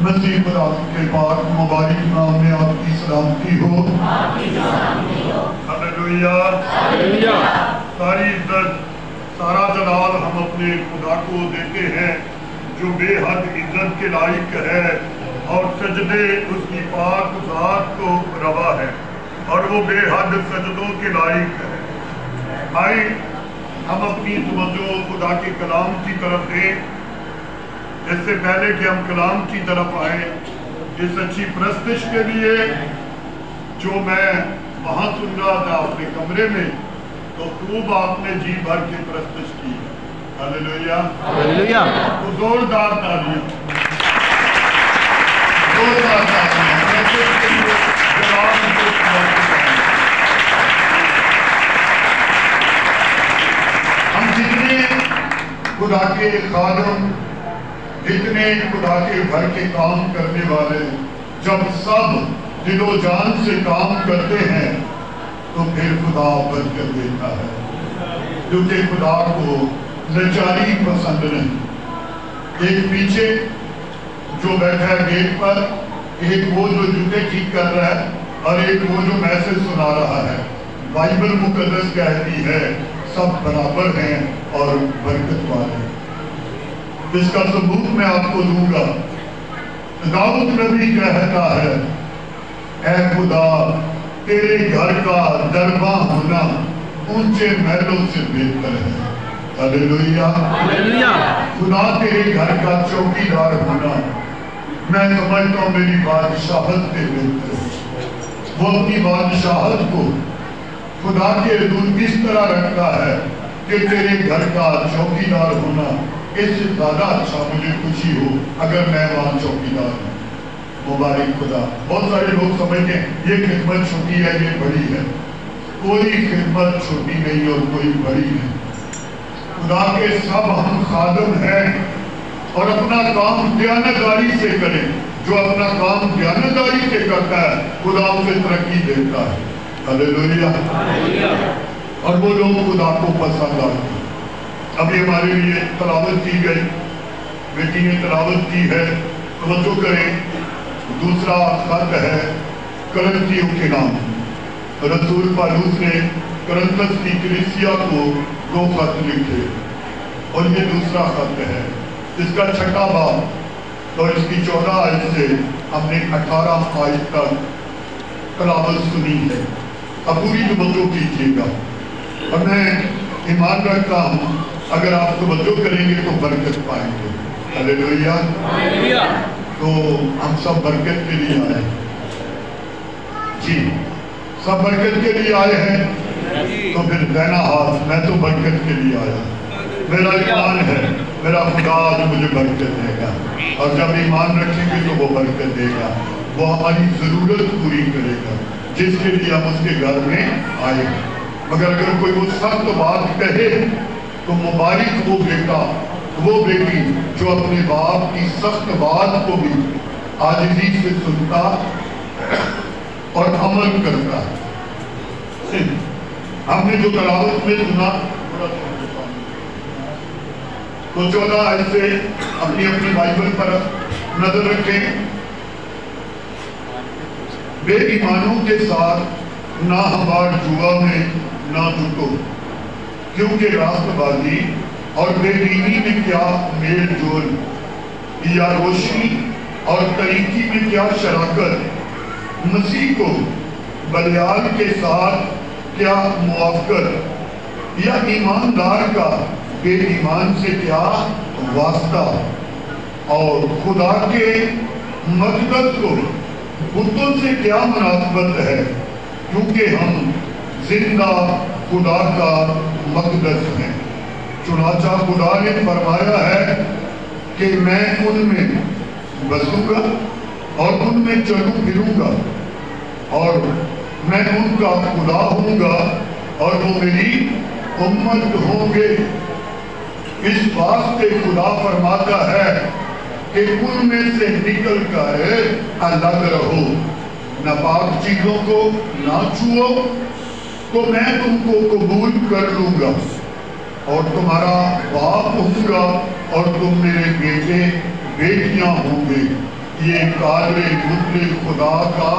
मसीह खुदा के पाक मुबारक नाम में आपकी सलामती हो। हालेलुया। सारी इज्जत सारा जलाल हम अपने खुदा को देते हैं जो बेहद इज्जत के लायक है और सजदे उसकी पाक ज़ात को रवा है और वो बेहद सजदों के लायक है। आए हम अपनी तवज्जो खुदा के कलाम की तरफ दें। इससे पहले कि हम कलाम की तरफ आए, इस अच्छी प्रस्तुति के लिए जो मैं वहाँ सुन रहा था अपने कमरे में, तो खूब आपने जी भर के प्रस्तुति की। Hallelujah, hallelujah. तो जोरदार तालियां, जोरदार तालियां। हम जितने खुदा के खादम, जितने खुदा के घर के काम करने वाले, जब सब दिलो जान से काम करते हैं तो फिर खुदा बरकत देता है, क्योंकि खुदा को लाचारी पसंद नहीं। एक पीछे जो बैठा है गेट पर, एक वो जो जूते ठीक कर रहा है और एक वो जो मैसेज सुना रहा है। बाइबल मुकद्दस कहती है सब बराबर हैं और बरकत वाले हैं। इसका सबूत मैं आपको दूंगा। दाऊद नबी कहता है, ऐ खुदा तेरे घर का दरबा होना ऊंचे महलों से बेहतर है। Hallelujah, hallelujah. खुदा तेरे घर का चौकीदार होना मैं समझता हूँ मेरी बादशाहत से बेहतर है। वो अपनी बादशाहत को खुदा के हजूर इस तरह रखता है कि तेरे घर का चौकीदार होना इससे ज्यादा अच्छा मुझे खुशी हो अगर मैं वहां चौकीदार हूँ। मुबारक खुदा। बहुत सारे लोग समझते हैं ये खिदमत छोटी है, ये बड़ी है। कोई खिदमत छोटी नहीं और कोई बड़ी है। खुदा के सब हम खादम हैं और अपना काम दयानतदारी से करें। जो अपना काम दयानतदारी से करता है खुदा उसे तरक्की देता है। हालेलुया। और वो लोग खुदा को पसंद आते हैं। अभी हमारे लिए तलावत की गई, बेटी ने तलावत की है, तवज्जो करें। दूसरा खत है करंथियों के नाम। रसूल पौलुस ने करंथस की कलीसिया को 2 खत लिखे और ये दूसरा खत है। इसका 6वां बाब और इसकी 14 आयत से हमने 18 आयत तक तलावत सुनी है। अब पूरी तवज्जो कीजिएगा और मैं ईमान रखता हूँ अगर आप तवज्जो करेंगे तो बरकत पाएंगे। हालेलुया। तो हम सब बरकत के लिए आए हैं जी, सब बरकत के लिए आए हैं। तो फिर देना हाथ, मैं तो बरकत के लिए आया। मेरा ईमान है मेरा खुदा आज मुझे बरकत देगा और जब ईमान रखेंगे तो वो बरकत देगा। वो हमारी जरूरत पूरी करेगा जिसके लिए हम उसके घर में आए। मगर अगर कोई वो सख्त बात कहे तो मुबारक वो बेटा, वो बेटी जो अपने बाप की सख्त बात को भी आजिज़ी से सुनता और अमल करता है। हमने जो तलावत में सुना तो 14 आयत से अपनी अपनी बाइबल पर नजर रखें। बेईमानों के साथ ना हमार जुआ में ना जुटो, क्योंकि रास्तबाजी और बेदीनी में क्या मेल जोल, या रोशनी और तरीकी में क्या शराकत, मसीह को बलियाल के साथ क्या मुआफ़क़त, या ईमानदार का बेईमान से क्या वास्ता, और खुदा के मक़दस को बुतों से क्या मुनासबत है, क्योंकि हम जिंदा खुदा का मक़दस हैं। चुनाचा खुदा ने फरमाया है कि मैं उनमें बसूंगा और उनमें चलूं फिरूंगा और मैं उनका खुदा हूँगा और वो मेरी उम्मत होंगे। इस वास्ते खुदा फरमाता है कि उनमें से निकल कर अलग रहो, नापाक चीजों को ना छुओ, तो मैं तुमको कबूल कर लूंगा और तुम्हारा बाप होऊंगा और तुम मेरे बेटे बेटियां होंगे। یہ قادر مطلق خدا کا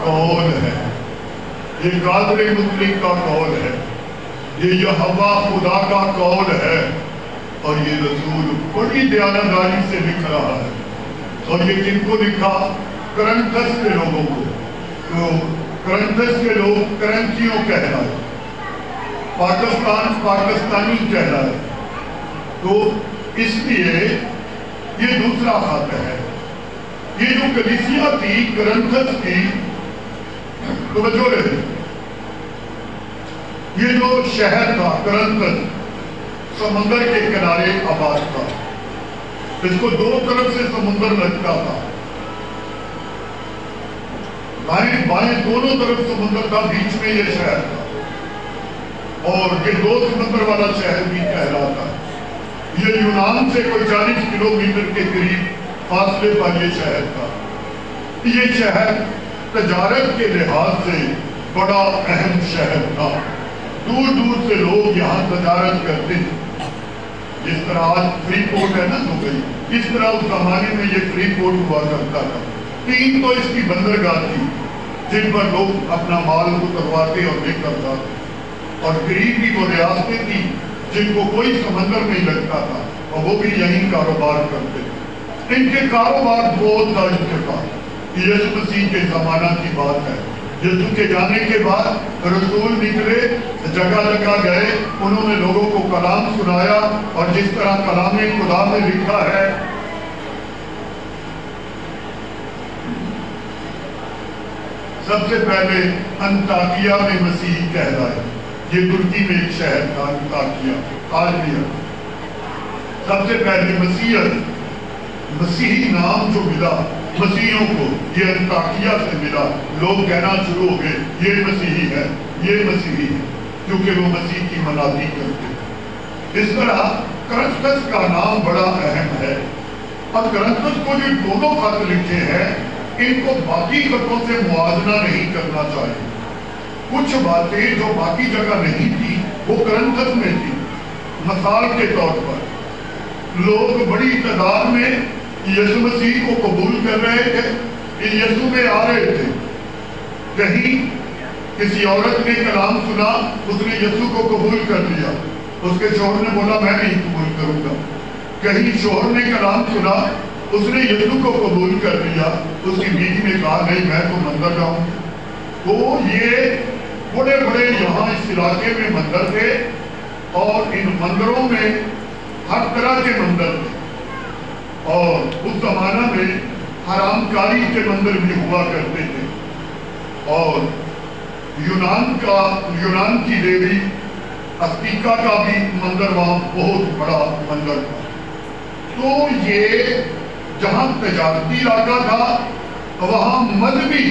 قول ہے، یہ قادر مطلق کا قول ہے، یہ یہوہ خدا کا قول ہے، اور یہ رسول بڑی دیانتداری سے لکھ رہا ہے۔ اور یہ کن کو لکھا؟ کرنتھس کے لوگوں کو۔ تو کرنتھس کے لوگ کرنتھیوں کہلائے، پاکستان پاکستانی کہلائے، تو اس لیے یہ دوسرا خط ہے۔ یہ جو کلیسیا تھی کرنتھس کی، توجہ رہے، یہ جو شہر تھا کرنتھس سمندر کے کنارے آباد تھا، اس کو دو طرف سے سمندر لگتا تھا، دائیں بائیں دونوں طرف سمندر تھا، بیچ میں یہ شہر تھا، اور یہ دو سمندر والا شہر بھی کہلاتا ہے۔ یہ یونان سے کوئی 40 کلومیٹر کے قریب فاصلے پر یہ شہر تھا۔ یہ شہر تجارت کے لحاظ سے بڑا اہم شہر تھا، دور دور سے لوگ یہاں تجارت کرتے تھے، جس طرح آج فری پورٹ ہے نا دبئی، اس طرح اس زمانے میں یہ فری پورٹ ہوا کرتا تھا۔ 3 تو اس کی بندرگاہ تھی جن پر لوگ اپنا مال اترواتے اور لے کر جاتے، اور قریب بھی وہ ریاستیں تھیں جن کو کوئی سمندر نہیں لگتا تھا، اور وہ بھی یہیں کاروبار کرتے تھے۔ ان کے کاروبار بہت تھا ان کے پاس۔ یسوع مسیح کے زمانہ کی بات ہے، یسوع کے جانے کے بعد رسول نکلے، جگہ جگہ گئے، انہوں نے لوگوں کو کلام سنایا، اور جس طرح کلام خدا میں لکھا ہے، سب سے پہلے انطاکیہ میں مسیح کہلائے۔ یہ ترکی میں ایک شہر تھا انطاکیہ، آج بھی ہے۔ سب سے پہلے مسیحی نام جو ملا مسیحیوں کو، یہ انطاکیہ سے ملا۔ لوگ کہنا شروع ہو گئے یہ مسیحی ہے، یہ مسیحی ہے، کیونکہ وہ مسیح کی منادی کرتے ہیں۔ اس طرح کرنتھس کا نام بڑا اہم ہے، اور کرنتھس کو جو دونوں خط لکھے ہیں ان کو باقی خطوں سے موازنہ نہیں کرنا چاہیے۔ کچھ باتیں جو باقی جگہ نہیں تھی وہ کرنتھس میں تھی۔ مثال کے طور پر لوگ بڑی تعداد میں یسوع مسیح کو قبول کر رہے تھے، کہ یسوع میں آ رہے تھے۔ کہیں کسی عورت نے کلام سنا، اس نے یسوع کو قبول کر لیا، اس کے شوہر نے بولا میں نہیں قبول کروں گا۔ کہیں شوہر نے کلام سنا، اس نے یسوع کو قبول کر لیا، اس کی بیوی نے کہا نہیں میں تو مندر جاؤں گی۔ تو یہ بڑے بڑے یہاں اس علاقے میں مندر تھے، اور ان مندروں میں ہر طرح کے مندر تھے، اور اس زمانہ میں حرام کاری کے مندر بھی ہوا کرتے تھے، اور یونان کی دیوی استیکا کا بھی مندر وہاں بہت بڑا مندر تھا۔ تو یہ جہاں تجارتی علاقہ تھا، وہاں مذہبی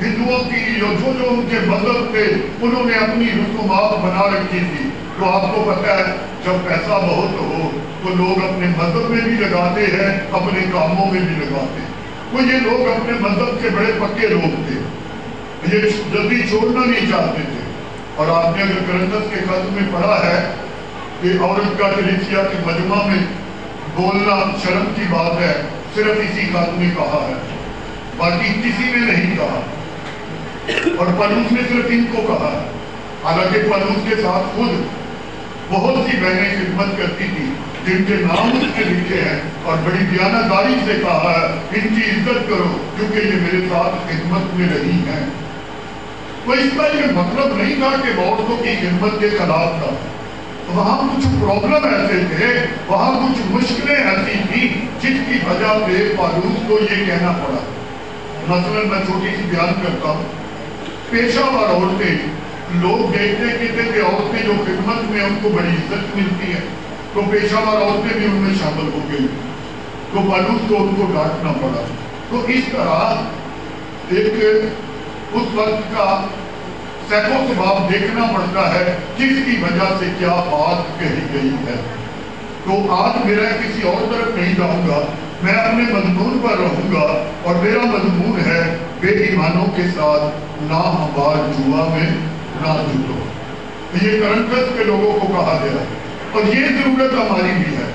ہندوؤں کی جو ان کے مذہب تھے انہوں نے اپنی رسومات بنا رکھی تھی۔ تو آپ کو پتہ ہے جب پیسہ بہت ہو تو لوگ اپنے مذہب میں بھی لگاتے ہیں، اپنے کاموں میں بھی لگاتے ہیں۔ تو یہ لوگ اپنے مذہب کے بڑے پکے لوگ تھے، یہ جلدی چھوڑنا نہیں چاہتے تھے۔ اور آپ نے اگر کرنتھس کے خط میں پڑھا ہے کہ عورت کا کلیسیا کے مجمع میں بولنا شرم کی بات ہے، صرف اسی خط میں کہا ہے، باقی کسی نے نہیں کہا، اور پولس نے صرف ان کو کہا ہے۔ حالانکہ پولس کے ساتھ خود بہت سی بہنیں خدمت کرتی تھی جن کے نام اس نے لکھے ہیں، اور بڑی دیانتداری سے کہا ہے ان کی عزت کرو کیونکہ یہ میرے ساتھ خدمت میں رہی ہیں۔ تو اس کا یہ مطلب نہیں تھا کہ عورتوں کی خدمت کے خلاف تھا، وہاں کچھ پرابلم ایسے تھے، وہاں کچھ مشکلیں ایسی تھیں جس کی وجہ سے پولس کو یہ کہنا پڑا۔ مثلا میں چھوٹی سی بیان کرتا ہوں، پیشہ ور عورتیں، لوگ دیکھتے کہتے کہ عورتیں جو خدمت میں ان کو بڑی عزت ملتی ہے، تو پیشہ ور عورتیں بھی ان میں شامل ہو گئی، تو پولس کو ان کو ڈانٹنا پڑا۔ تو اس طرح ایک اس وقت کا سیکو سباب دیکھنا پڑتا ہے کس کی وجہ سے کیا بات کہی گئی ہے۔ تو آج میرا کسی اور طرف نہیں جاؤں گا، میں اپنے مضمون پر رہوں گا، اور میرا مضمون ہے بے ایمانوں کے ساتھ نہ ہموار جوا میں نہ جھوٹو۔ یہ کرنتھس کے لوگوں کو کہا گیا، اور یہ ضرورت ہماری بھی ہے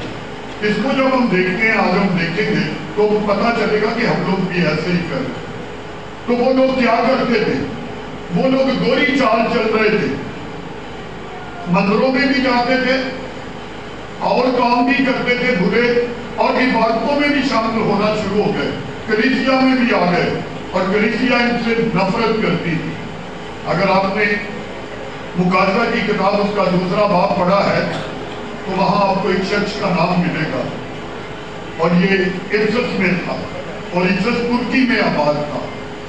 اس کو جب ہم دیکھتے ہیں، آج ہم دیکھیں گے تو پتا چلے گا کہ ہم لوگ بھی ایسے ہی کر رہے ہیں۔ تو وہ لوگ کیا کرتے تھے؟ وہ لوگ دوہری چال چل رہے تھے، مندروں میں بھی جاتے تھے اور کام بھی کرتے تھے برے، اور عبادتوں میں بھی شامل ہونا شروع ہو گئے، کلیسیا میں بھی آ گئے، اور کلیسیا ان سے نفرت کرتی تھی۔ اگر آپ نے مقاصدہ کی کتاب اس کا دوسرا باب پڑھا ہے تو وہاں آپ کو ایک شخص کا نام ملے گا، اور یہ افسس میں تھا، اور افسس ترکی میں آباد تھا،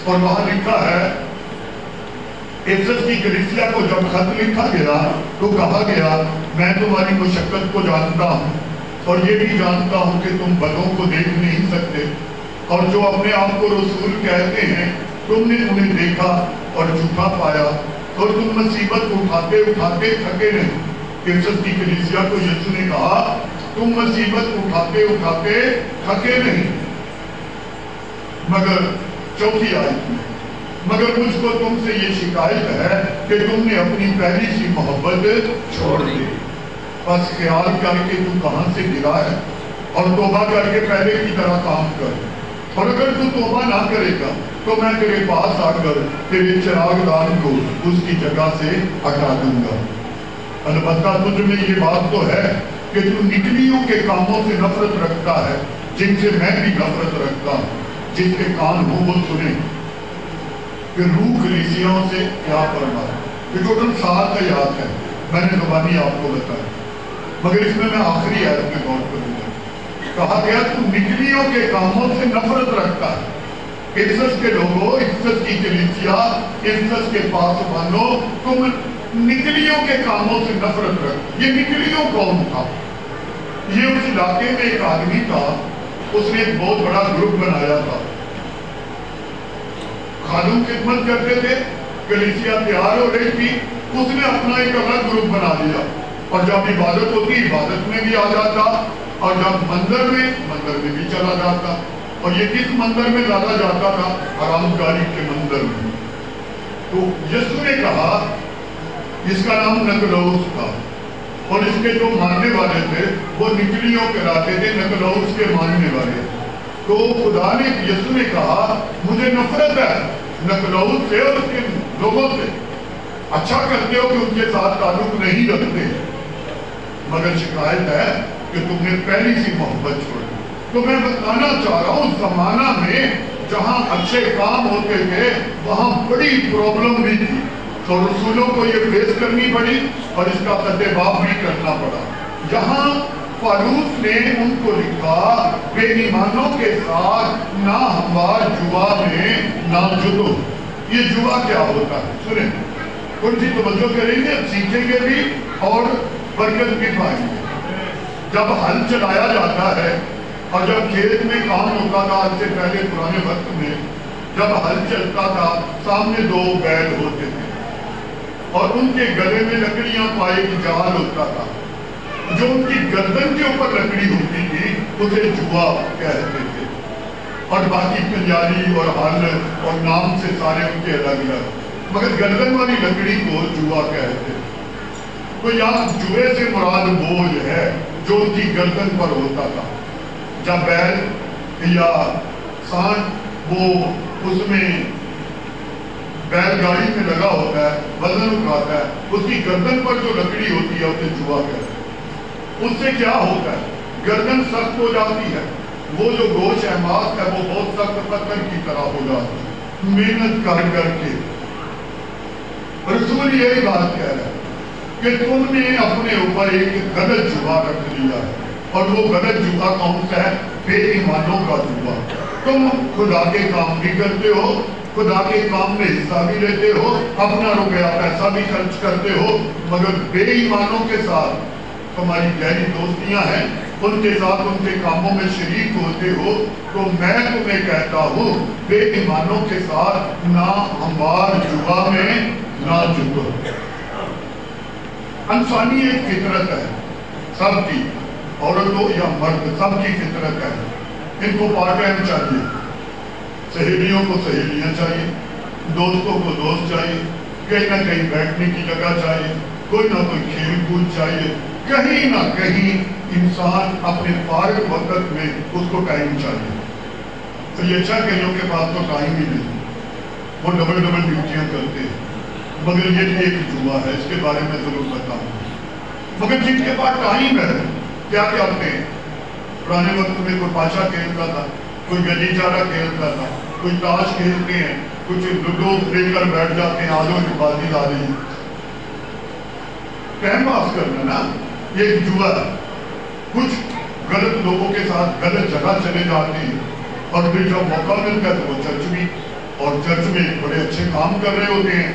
اور وہاں لکھا ہے افسس کی کلیسیا کو جب خط لکھا گیا تو کہا گیا میں تمہاری مشقت کو جانتا ہوں اور یہ بھی جانتا ہوں کہ تم بدوں کو دیکھ نہیں سکتے، اور جو اپنے آپ کو رسول کہتے ہیں تم نے انہیں دیکھا اور جھوٹا پایا، اور تم مصیبت اٹھاتے اٹھاتے تھکے نہیں۔ افسس کی کلیسیا کو یسوع نے کہا تم مصیبت اٹھاتے اٹھاتے تھکے نہیں، مگر چوتھی آیت میں مگر مجھ کو تم سے یہ شکایت ہے کہ تم نے اپنی پہلی سی محبت چھوڑ دی۔ بس خیال کر کے تو کہاں سے گرا ہے، اور توبہ کر کے پہلے کی طرح کام کر، اور اگر تو توبہ نہ کرے گا تو میں تیرے پاس آ کر تیرے چراغ دان کو اس کی جگہ سے ہٹا دوں گا۔ البتہ تجھ میں یہ بات تو ہے کہ تو نکلیوں کے کاموں سے نفرت رکھتا ہے، جن سے میں بھی نفرت رکھتا ہوں۔ جس کے کان ہو وہ سنے کہ روح کلیسیاؤں سے کیا فرماتا ہے۔ یہ ٹوٹل 7 آیات ہے، میں نے زبانی آپ کو بتایا، مگر اس میں آخری آیت میں غور کروں گا۔ کہا گیا تو نکلیوں کے کاموں سے نفرت رکھتا ہے۔ افسس کے لوگوں، افسس کی کلیسیا، افسس کے پاسبانوں، تم نکلیوں کے کاموں سے نفرت رکھ۔ یہ نکلیوں کون تھا؟ یہ اس علاقے میں ایک آدمی تھا، اس نے ایک بہت بڑا گروپ بنایا تھا، خادم خدمت کرتے تھے، کلیسیا تیار ہو رہی تھی، اس نے اپنا ایک الگ گروپ بنا لیا، اور جب عبادت ہوتی عبادت میں بھی آ جاتا، اور جب مندر میں بھی چلا جاتا۔ اور یہ کس مندر میں زیادہ جاتا تھا؟ حرام کاری کے مندر میں۔ تو یسوع نے کہا، اس کا نام نکلوس تھا، اور اس کے جو ماننے والے تھے وہ نکلیوں کہلاتے تھے، نکلوس کے ماننے والے۔ تو خدا نے، یسوع نے کہا مجھے نفرت ہے نکلوس سے اور اس کے لوگوں سے، اچھا کرتے ہو کہ ان کے ساتھ تعلق نہیں رکھتے، مگر شکایت ہے کہ تم نے پہلی سی محبت چھوڑی۔ تو میں بتانا چاہ رہا ہوں، اس زمانہ میں جہاں اچھے کام ہوتے تھے وہاں بڑی پرابلم بھی تھی، تو رسولوں کو یہ فیس کرنی پڑی اور اس کا تدباب بھی کرنا پڑا۔ یہاں پالوس نے ان کو لکھا بے ایمانوں کے ساتھ نہ ہموار جوا میں نہ جدو۔ یہ جوا کیا ہوتا ہے؟ سنیں، کچھ سی توجہ کریں گے، سیکھیں گے بھی اور برکت بھی پائیں گے۔ جب ہل چلایا جاتا ہے اور جب کھیت میں کام ہوتا تھا، آج سے پہلے پرانے وقت میں جب ہل چلتا تھا سامنے 2 بیل ہوتے تھے اور ان کے گلے میں لکڑیاں پائے کی جال ہوتا تھا، جو ان کی گردن کے اوپر لکڑی ہوتی تھی اسے جوا کہتے تھے، اور باقی پنجاری اور ہل اور نام سے سارے ان کے الگ الگ، مگر گردن والی لکڑی کو جوا کہتے تھے۔ تو یہاں جوے سے مراد بوجھ ہے جو ان کی گردن پر ہوتا تھا۔ جب بیل یا سانڈ وہ اس میں بیل گاڑی میں لگا ہوتا ہے، وزن اٹھاتا ہے، اس کی گردن پر جو لکڑی ہوتی ہے اسے جوا کہتے ہیں۔ اس سے کیا ہوتا ہے؟ گردن سخت ہو جاتی ہے، وہ جو گوشت احماس ہے وہ بہت سخت پتھر کی طرح ہو جاتی ہے، محنت کر کر کے۔ رسول یہی بات کہہ رہا ہے کہ تم نے اپنے اوپر ایک غلط جوا رکھ لیا ہے، اور وہ غلط جوا کون سا ہے؟ بے ایمانوں کا جوا۔ تم خدا کے کام بھی کرتے ہو، خدا کے کام میں حصہ بھی لیتے ہو، اپنا روپیہ پیسہ بھی خرچ کرتے ہو، مگر بے ایمانوں کے ساتھ تمہاری گہری دوستیاں ہیں، ان کے ساتھ ان کے کاموں میں شریک ہوتے ہو۔ تو میں تمہیں کہتا ہوں بے ایمانوں کے ساتھ نہ ہموار جوا میں نہ جڑو۔ انسانی ایک فطرت ہے سب کی، عورت ہو یا مرد، سب کی فطرت ہے، ان کو پارٹ ٹائم چاہیے، سہیلیوں کو سہیلیاں چاہیے، دوستوں کو دوست چاہیے، کہیں نہ کہیں بیٹھنے کی جگہ چاہیے، کوئی نہ کوئی کھیل کود چاہیے، कहीं ना कहीं इंसान अपने फारिग वक्त में उसको टाइम चाहिए। तो ये अच्छा कईयों के पास तो टाइम ही नहीं, वो डबल डबल ड्यूटियां करते हैं। मगर ये एक जुआ है, इसके बारे में जरूर बताऊं। मगर जिनके पास टाइम है क्या करते हैं? पुराने वक्त में कोई पाशा खेलता था, कोई गली चारा खेलता था, कोई ताश खेलते हैं, कुछ लूडो लेकर बैठ जाते हैं, आजो बाजी ला रही है, टाइम पास करना ना, ये जुआ है। कुछ गलत लोगों के साथ गलत जगह चले जाते हैं और फिर जब मौका मिलता है तो वो चर्च भी, और चर्च में बड़े अच्छे काम कर रहे होते हैं।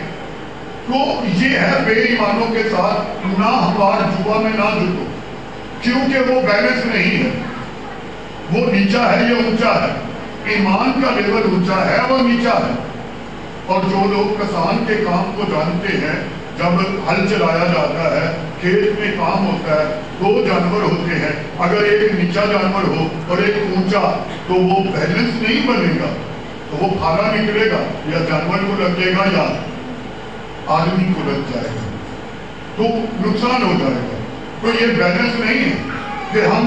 तो ये है बेईमानों के साथ ना हमार जुआ में ना जुटो, क्योंकि वो बैलेंस नहीं है, वो नीचा है या ऊंचा है, ईमान का लेवल ऊंचा है और नीचा है। और जो लोग किसान के काम को जानते हैं, जब हल चलाया जाता है, खेत में काम होता है, दो जानवर होते हैं, अगर एक नीचा जानवर हो और एक ऊंचा, तो वो बैलेंस नहीं बनेगा, तो वो खाना निकलेगा या जानवर को लगेगा या आदमी को लग जाएगा, तो नुकसान हो जाएगा। तो ये बैलेंस नहीं है कि हम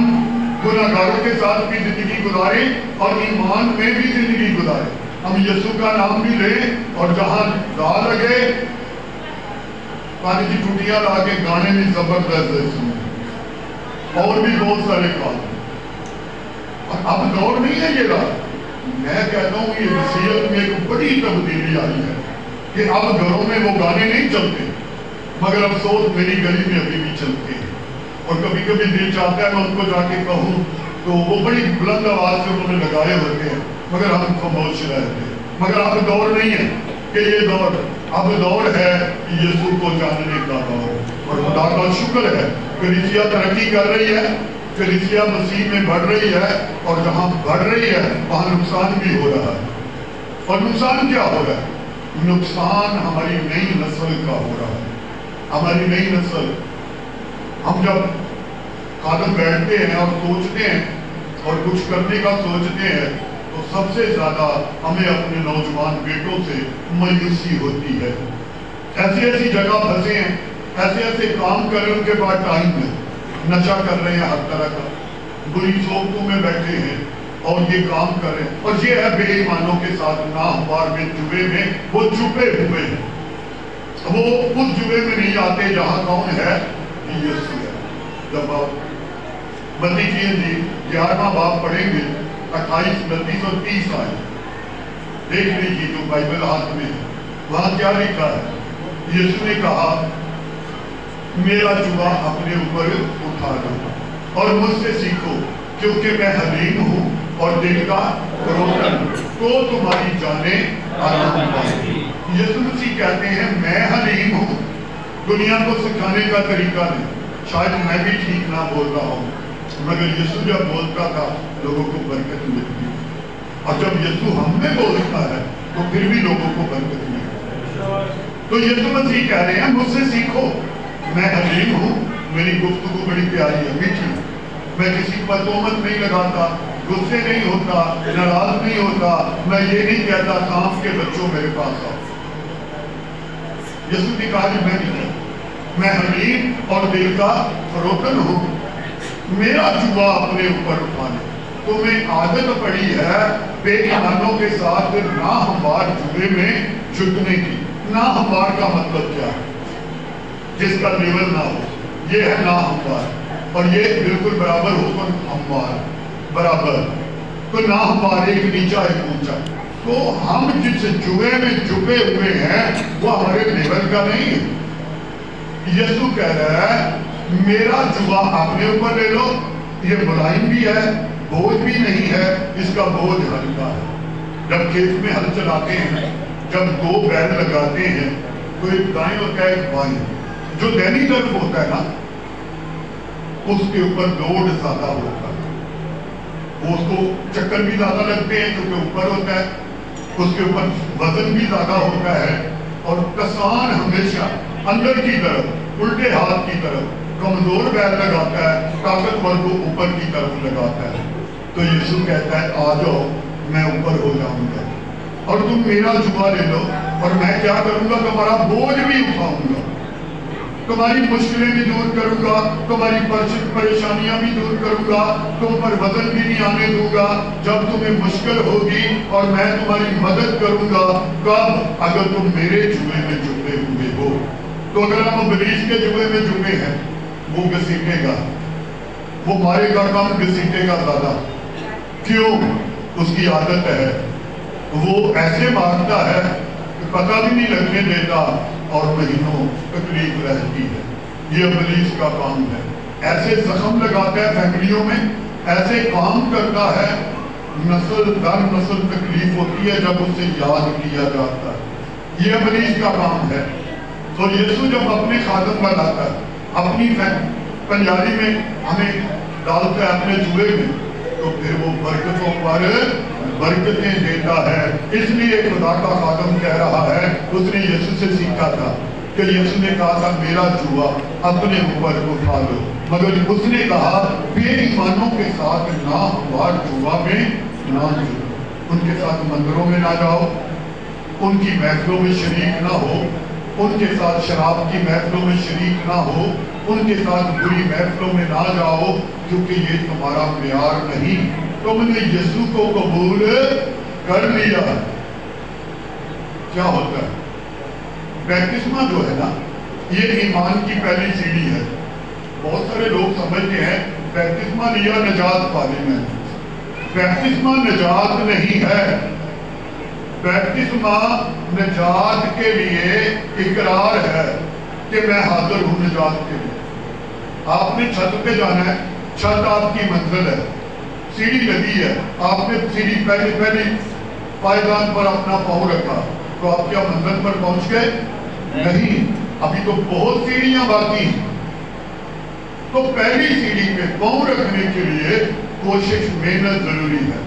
गुनाहगारों के साथ भी जिंदगी गुजारें और ईमान में भी जिंदगी गुजारें। हम यीशु का नाम भी लें और जहां गा लगे पानी की टूटियां ला के गाने में जबरदस्त है सुने, और भी बहुत सारे काम। अब दौर नहीं है ये रहा। मैं कहता हूँ ये नसीहत में एक बड़ी तब्दीली आई है कि अब घरों में वो गाने नहीं चलते, मगर अफसोस मेरी गली में अभी भी चलते हैं। और कभी कभी दिल चाहता है मैं उनको जाके कहूँ, तो वो बड़ी बुलंद आवाज से उन्होंने लगाए होते हैं, मगर हम खामोश रहते हैं। मगर अब दौर नहीं है कि ये दौर, अब दौर है यीशु को जानने का दौर। और खुदा का शुक्र है कलीसिया तरक्की कर रही है, कलीसिया मसीह में बढ़ रही है, और जहाँ बढ़ रही है वहाँ नुकसान भी हो रहा है। और नुकसान क्या हो रहा है? नुकसान हमारी नई नस्ल का हो रहा है। हमारी नई नस्ल, हम जब कदम बैठते हैं और सोचते हैं और कुछ करने का सोचते हैं, तो सबसे ज्यादा हमें अपने नौजवान बेटों से मायूसी होती है। ऐसी ऐसी जगह फंसे हैं, ऐसे ऐसे काम कर रहे हैं, उनके पास टाइम है, नशा कर रहे हैं, हर तरह का बुरी सोचों में बैठे हैं और ये काम कर रहे हैं। और ये है बेईमानों के साथ नाहवार में, जुए में वो छुपे हुए हैं। वो उस जुए में नहीं आते जहां कौन है? यीशु है। जब आप मत्ती की इंजील 11वां बाब पढ़ेंगे, 28, 29 और 30 आए, देख लीजिए जो बाइबल हाथ में है, वहां क्या लिखा है? यीशु ने कहा मेरा जुआ अपने ऊपर उठा लो और मुझसे सीखो, क्योंकि मैं हलीम हूँ और दिल का रोशन, तो तुम्हारी जानें आराम पाएगी। यीशु मसीह कहते हैं मैं हलीम हूँ, दुनिया को सिखाने का तरीका नहीं। शायद मैं भी ठीक ना बोल रहा हूँ, मगर यीशु जब बोलता था लोगों को बरकत मिलती, और जब यीशु हम में बोलता है तो फिर भी लोगों को बरकत मिलती। तो यीशु मसीह कह रहे हैं मुझसे सीखो, मैं हलीम हूँ, मेरी गुफ्तगू बड़ी प्यारी है, मीठी, मैं किसी पर तोहमत नहीं लगाता, गुस्से नहीं होता, नाराज नहीं होता, मैं ये नहीं कहता सांप के बच्चों मेरे पास आओ। यीशु ने कहा मैं नहीं, मैं हलीम और दिल का रोकन हूँ, मेरा जुआ अपने ऊपर उठाने। तुम्हें आदत पड़ी है बेईमानों के साथ ना हमवार जुए में जुटने की। ना हमवार का मतलब क्या है? जिसका लेवल ना हो, ये है ना हमवार, और ये बिल्कुल बराबर हो तो हमवार बराबर। तो ना हमवार एक नीचा एक ऊंचा। तो हम जिस जुए में जुटे हुए हैं वो हमारे लेवल का नहीं है। यीशु कह रहा है मेरा जुआ अपने ऊपर ले लो, ये मुलायम भी है, बोझ भी नहीं है, इसका बोझ हल्का है। जब खेत में हल चलाते हैं, जब दो बैल लगाते हैं, तो एक दाएं होता है एक बाएं। जो दैनी तरफ होता है ना, उसके ऊपर लोड ज्यादा होता है, वो उसको चक्कर भी ज्यादा लगते हैं क्योंकि ऊपर होता है, उसके ऊपर वजन भी ज्यादा होता है। और किसान हमेशा अंदर की तरफ, उल्टे हाथ की तरफ कमजोर बैल लगाता है, ताकतवर को ऊपर की तरफ लगाता है। तो यीशु कहता है आ जाओ, मैं ऊपर हो जाऊंगा और तुम मेरा जुआ ले लो, और मैं क्या करूंगा? तुम्हारा बोझ भी उठाऊंगा। तुम्हारी मुश्किलें भी दूर करूंगा, तुम्हारी परेशानियां भी दूर करूंगा, तुम पर वजन भी नहीं आने दूंगा। जब तुम्हें मुश्किल होगी और मैं तुम्हारी मदद करूंगा, कब? अगर तुम मेरे जुए में जुटे हुए हो। तो अगर हम इब्लीस के जुए में जुटे हैं, वो घसीटेगा, वो मारेगा कम, घसीटेगा ज्यादा। क्यों? उसकी आदत है, वो ऐसे मारता है कि पता भी नहीं लगने देता और महीनों तकलीफ रहती है। ये इब्लीस का काम है। ऐसे जख्म लगाता है फैमिलियों में, ऐसे काम करता है, नस्ल दर नस्ल तकलीफ होती है जब उसे याद किया जाता है। ये इब्लीस का काम है। तो यीशु जब अपने खादम पर आता है, अपनी पंजाबी में हमें डालता है अपने जुए में, तो फिर वो बरकतों पर बरकतें देता है। इसलिए खुदा का खादम कह रहा है, उसने यीशु से सीखा था कि यीशु ने कहा था मेरा जुआ अपने ऊपर उठा लो, मगर उसने कहा बेईमानों के साथ ना हमार जुआ में ना जुड़ो, उनके साथ मंदिरों में ना जाओ, उनकी महफिलों में शरीक ना हो, उनके साथ शराब की महफिलों में शरीक ना हो, उनके साथ बुरी महफिलों में ना जाओ, क्योंकि ये तुम्हारा प्यार नहीं। तुमने यीशु को कबूल कर लिया। क्या होता है? बैप्तिस्मा जो है ना, ये ईमान की पहली सीढ़ी है। बहुत सारे लोग समझते हैं बैप्तिस्मा लिया निजात पाने में। बैप्तिस्मा निजात नहीं है। बैप्तिस्मा निजात के लिए इकरार है कि मैं हाजिर हूं निजात के लिए। आपने छत पे जाना है, छत आपकी मंजिल है, सीढ़ी लगी है, आपने सीढ़ी पहली पायदान पर अपना पाँव रखा, तो आप क्या मंजिल पर पहुंच गए? नहीं, अभी तो बहुत सीढ़ियां बाकी हैं। तो पहली सीढ़ी पे पाँव रखने के लिए कोशिश, मेहनत जरूरी है।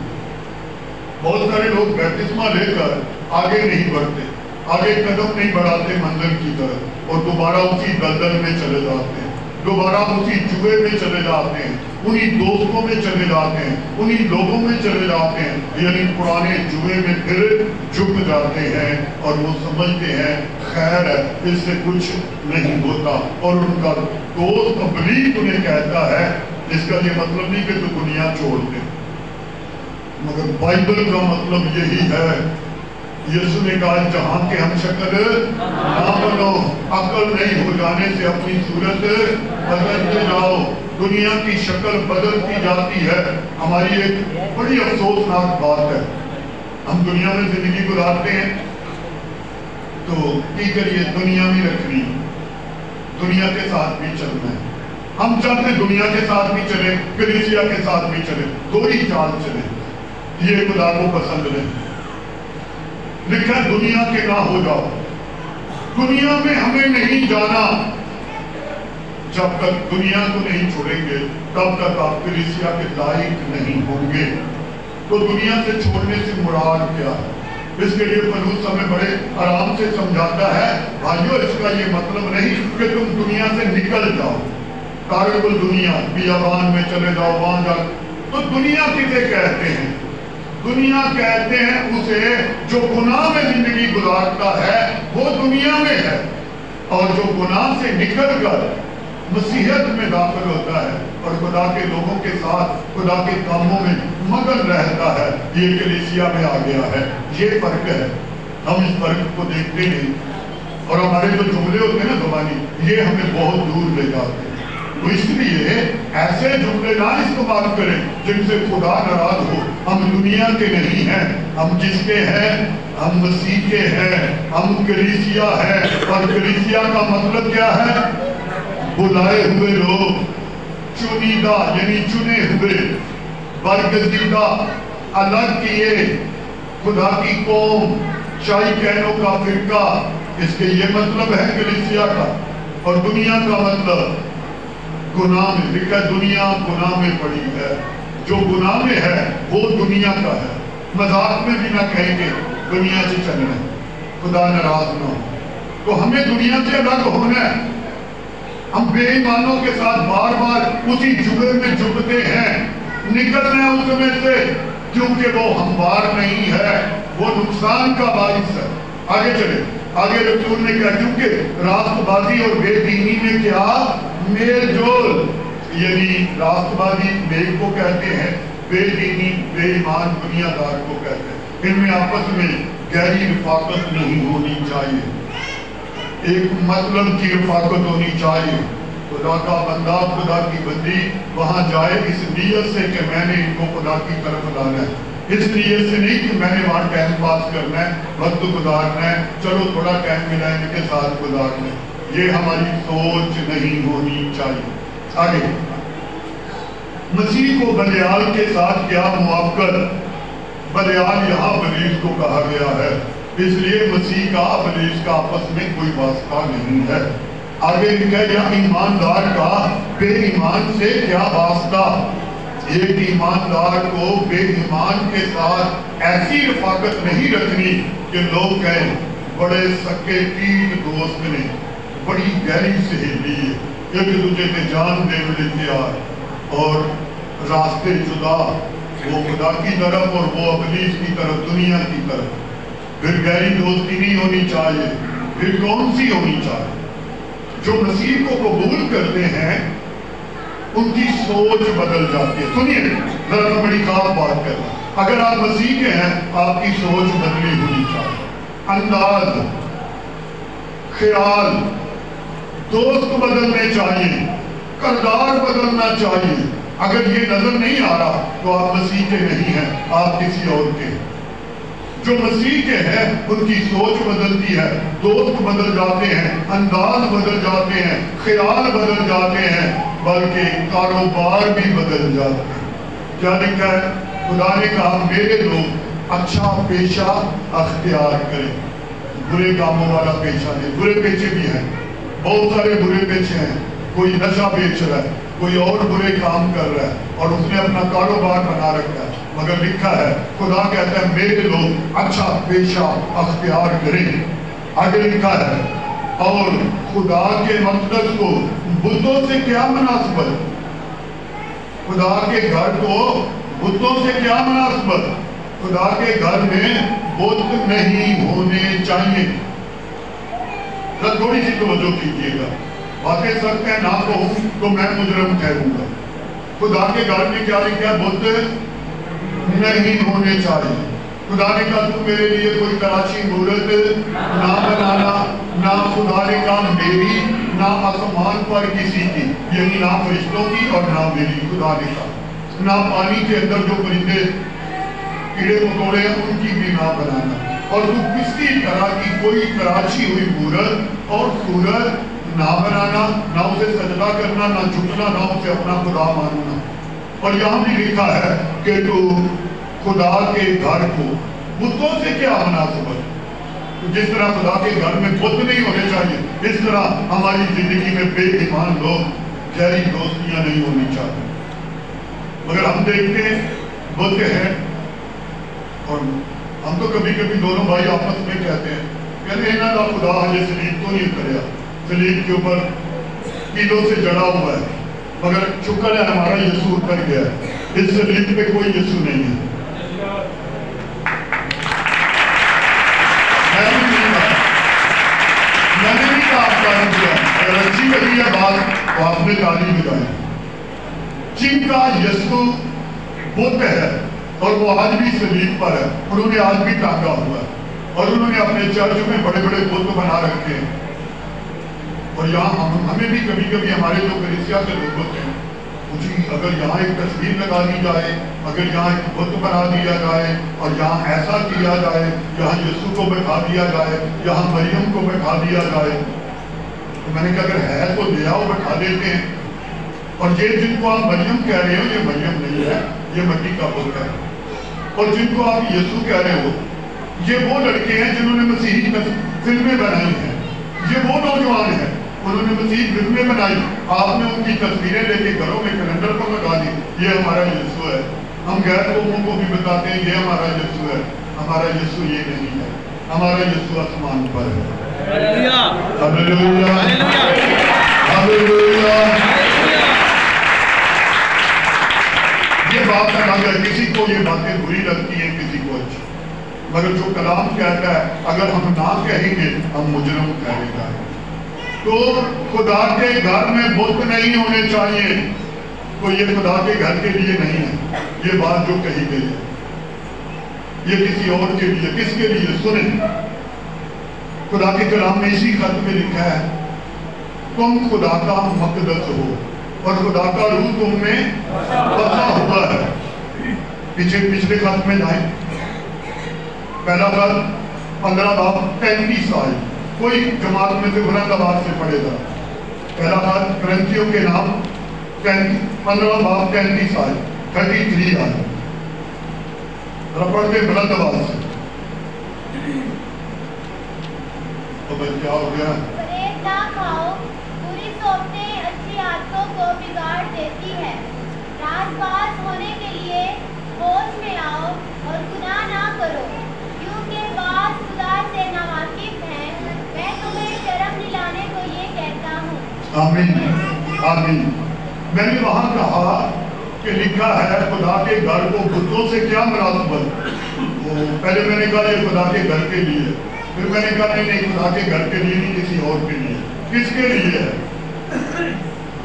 बहुत सारे लोग बैप्तिस्मा लेकर आगे नहीं बढ़ते, आगे कदम नहीं बढ़ाते मंजिल की तरफ, और दोबारा उसी दलदल में चले जाते हैं, दोबारा उसी जुए में चले जाते हैं, उन्हीं दोस्तों में चले जाते हैं, उन्हीं लोगों में चले जाते हैं, यानी पुराने जुए में फिर झुक जाते हैं और वो समझते हैं खैर है, इससे कुछ नहीं होता। और उनका दोस्त इब्लीस उन्हें कहता है इसका ये मतलब नहीं कि तू दुनिया छोड़ दे, मगर बाइबल का मतलब यही है। यीशु ने कहा जहां के हम शक्ल ना बनो, अकल नहीं हो जाने से अपनी सूरत बदलते जाओ। दुनिया की शक्ल बदलती जाती है। हमारी एक बड़ी अफसोसनाक बात है, हम दुनिया में जिंदगी गुजारते हैं तो की करिए दुनिया में रखनी, दुनिया के साथ भी चलना है। हम चाहते दुनिया के साथ भी चले, कलीसिया के साथ भी चले, दो ही चाल चले, ये खुदा को पसंद नहीं। लिखा दुनिया के ना हो जाओ। दुनिया में हमें नहीं जाना। जब तक दुनिया को नहीं छोड़ेंगे तब तक आप कलीसिया के लायक नहीं होंगे। तो दुनिया से छोड़ने से मुराद क्या है? इसके लिए पौलुस हमें बड़े आराम से समझाता है, भाइयों इसका ये मतलब नहीं कि तुम दुनिया से निकल जाओ, तारकुल दुनिया, बियाबान में चले जाओ, वहां जाओ। तो दुनिया किसे कहते हैं? दुनिया कहते हैं उसे जो गुनाह में जिंदगी गुजारता है, वो दुनिया में है। और जो गुनाह से निकलकर मसीहत में दाखिल होता है और खुदा के लोगों के साथ खुदा के कामों में मगन रहता है, ये कलीसिया में आ गया है। ये फर्क है। हम इस फर्क को देखते नहीं, और हमारे जो जुमले होते हैं ना ज़बानी, ये हमें बहुत दूर ले जाते हैं। तो इसलिए ऐसे जुमले ना इस्तेमाल करें जिनसे खुदा नाराज हो। हम दुनिया के नहीं हैं, हम जिसके हैं, हम मसीह के हैं, हम कलीसिया है। और कलीसिया का मतलब क्या है? बुलाए हुए लोग, चुनीदा यानी चुने हुए, बरगजीदा, अलग किए, खुदा की कौम, शाही कहनों का फिरका। इसके ये मतलब है कलीसिया का। और दुनिया का मतलब गुनाह में। लिखा दुनिया गुनाह में पड़ी है। जो गुनाह में है वो दुनिया का है। मजाक में भी ना कहेंगे दुनिया से चलना है, खुदा नाराज ना हो। तो हमें दुनिया से अलग होना है। हम बेईमानों के साथ बार बार उसी जुए में जुटते हैं। निकलना है उसमें से, क्योंकि वो हमवार नहीं है, वो नुकसान का बाइस है। आगे चले, آگے رسول نے کہا کیونکہ راست بازی اور بے دینی میں کیا میل جول، یعنی راست بازی نیک کو کہتے ہیں، بے دینی بے ایمان دنیا دار کو کہتے ہیں، ان میں آپس میں گہری رفاقت نہیں ہونی چاہیے، ایک مطلب کی رفاقت ہونی چاہیے۔ خدا کا بندہ خدا کی بندی وہاں جائے اس نیت سے کہ میں نے ان کو خدا کی طرف لانا ہے، اس نیت سے نہیں کہ میں نے وہاں ٹائم پاس کرنا ہے، وقت گزارنا ہے، چلو تھوڑا ٹائم ملا ان کے ساتھ گزارنا ہے، یہ ہماری سوچ نہیں ہونی چاہیے۔ آگے مسیح کو بلیال کے ساتھ کیا موافقت، بلیال یہاں ابلیس کو کہا گیا ہے، اس لیے مسیح کا ابلیس کا آپس میں کوئی واسطہ نہیں ہے۔ آگے لکھا ہے یا ایماندار کا بے ایمان سے کیا واسطہ، ایک ایماندار کو بے ایمان کے ساتھ ایسی رفاقت نہیں رکھنی کہ لوگ کہیں بڑے سکے پیٹ دوست نے، بڑی گہری سہیلی ہے، ایک دوسرے کے جان دے میں تیار اور راستے جدا، وہ خدا کی طرف اور وہ ابلیس کی طرف، دنیا کی طرف، پھر گہری دوستی نہیں ہونی چاہیے، پھر کون سی ہونی چاہیے؟ جو مسیح کو قبول کرتے ہیں ان کی سوچ بدل جاتی ہے۔ سنیے ذرا میں بڑی خاص بات کر رہا ہوں، اگر آپ مسیح کے ہیں آپ کی سوچ بدلی ہونی چاہیے، انداز، خیال، دوست بدلنے چاہیے، کردار بدلنا چاہیے۔ اگر یہ نظر نہیں آ رہا تو آپ مسیح کے نہیں ہیں، آپ کسی اور کے۔ جو مسیح کے ہیں ان کی سوچ بدلتی ہے، دوست بدل جاتے ہیں، انداز بدل جاتے ہیں، خیال بدل جاتے ہیں، بلکہ کاروبار بھی بدل جاتے ہیں۔ کیا لکھا ہے؟ خدا نے کہا میرے لوگ اچھا پیشہ اختیار کریں، برے کاموں والا پیشہ نہیں۔ برے پیشے بھی ہیں، بہت سارے برے پیشے ہیں، کوئی نشہ بیچ رہا ہے، کوئی اور برے کام کر رہا ہے اور اس نے اپنا کاروبار بنا رکھا ہے، مگر لکھا ہے خدا کہتا ہے میرے لوگ اچھا پیشہ اختیار کریں۔ آگے لکھا ہے اور خدا کے مقدس کو بتوں سے کیا مناسبت، خدا کے گھر کو بتوں سے کیا مناسبت، خدا کے گھر میں بت نہیں ہونے چاہیے۔ تھوڑی سی توجہ کیجیے گا، باتیں سخت ہیں، نہ کہوں تو میں مجرم ٹھہروں گا۔ خدا کے گھر میں کیا لکھا ہے؟ بت نہیں ہونے چاہیے۔ خدا نے کہا تو میرے لیے کوئی تراشی مورت نہ بنانا، نہ خدا نے کہا میری نہ آسمان پر کسی کی، یعنی نہ فرشتوں کی اور نہ میری، خدا نے کہا نہ پانی کے اندر جو پرندے کیڑے مکوڑے ہیں ان کی بھی نہ بنانا، اور تو کسی طرح کی کوئی تراشی ہوئی مورت اور صورت نہ بنانا، نہ اسے سجدہ کرنا، نہ جھکنا، نہ اسے اپنا خدا ماننا۔ اور یہاں بھی لکھا ہے کہ تو خدا کے گھر کو بتوں سے کیا مناسبت، جس طرح خدا کے گھر میں بت نہیں ہونے چاہیے اس طرح ہماری زندگی میں بے ایمان لوگ گہری دوستیاں نہیں ہونی چاہیے۔ مگر ہم دیکھتے ہیں بت ہیں اور ہم تو کبھی کبھی دونوں بھائی آپس میں کہتے ہیں کہتے ہیں نا خدا ہجے سلیب تو نہیں کریا، سلیب کے اوپر کیلوں سے جڑا ہوا ہے، مگر شکر ہے ہمارا یسوع اتر گیا ہے، اس سلیب پہ کوئی یسوع نہیں ہے۔ میں نے نہیں کہا آپ تعلیم کیا، اگر اچھی لگی ہے بات تو آپ نے تعلیم بتائی۔ جن کا یسوع بت ہے اور وہ آج بھی سلیب پر ہے، انہوں نے آج بھی ٹانگا ہوا ہے اور انہوں نے اپنے چرچ میں بڑے بڑے بت بنا رکھے ہیں۔ اور یہاں ہمیں بھی کبھی کبھی ہمارے جو کلیسیا کے لوگ ہوتے ہیں جی اگر یہاں ایک تصویر لگا دی جائے، اگر یہاں ایک بت بنا دیا جائے اور یہاں ایسا کیا جائے، یہاں یسوع کو بٹھا دیا جائے، یہاں مریم کو بٹھا دیا جائے، تو میں نے کہا اگر ہے تو لے آؤ بٹھا دیتے ہیں۔ اور یہ جن کو آپ مریم کہہ رہے ہو یہ مریم نہیں ہے، یہ مٹی کا بت ہے۔ اور جن کو آپ یسوع کہہ رہے ہو یہ وہ لڑکے ہیں جنہوں نے مسیحی فلمیں بنائی ہیں، یہ وہ نوجوان ہیں انہوں نے مسیح فلمیں بنائی، آپ نے ان کی تصویریں لے کے گھروں میں کیلنڈر پر لگا دی، یہ ہمارا یسوع ہے۔ ہم غیر قوموں کو بھی بتاتے ہیں یہ ہمارا یسوع ہے، ہمارا یسوع یہ نہیں ہے، ہمارا یسوع آسمان پر ہے۔ ہلیلویہ ہلیلویہ ہلیلویہ۔ یہ بات الگ ہے، کسی کو یہ باتیں بری لگتی ہیں، کسی کو اچھی، مگر جو کلام کہتا ہے اگر ہم نہ کہیں گے ہم مجرم ٹھہرے گا. تو خدا کے گھر میں بت نہیں ہونے چاہیے. تو یہ خدا کے گھر کے لیے نہیں ہے یہ بات جو کہی گئی ہے, یہ کسی اور کے لیے. کس کے لیے؟ سنیں, خدا کے کلام میں اسی خط میں لکھا ہے تم خدا کا مقدس ہو اور خدا کا روح تم میں بسا ہوا ہے. پچھلے خط میں جائیں, پہلا خط 15 باب 35 آئے. کوئی جماعت میں سے بلند آواز سے پڑھے گا. پہلا خط کرنتھیوں کے نام 15 باب 33 آئے 33 آئے. پڑھتے بلند آواز سے. تو بس کیا ہو گیا؟ فریب نہ کھاؤ, بری صحبتیں اچھی عادتوں کو بگاڑ دیتی ہے. راز باز ہونے کے لیے ہوش میں آؤ اور گناہ نہ کرو, کیونکہ بعض خدا سے ناواقف ہیں. میں تمہیں شرم دلانے کو یہ کہتا ہوں. آمین آمین. میں نے وہاں کہا کہ لکھا ہے خدا کے گھر کو بتوں سے کیا مناسبت. پہلے میں نے کہا یہ خدا کے گھر کے لیے, پھر میں نے کہا نہیں خدا کے گھر کے لیے نہیں, کسی اور کے لیے. کس کے لیے ہے؟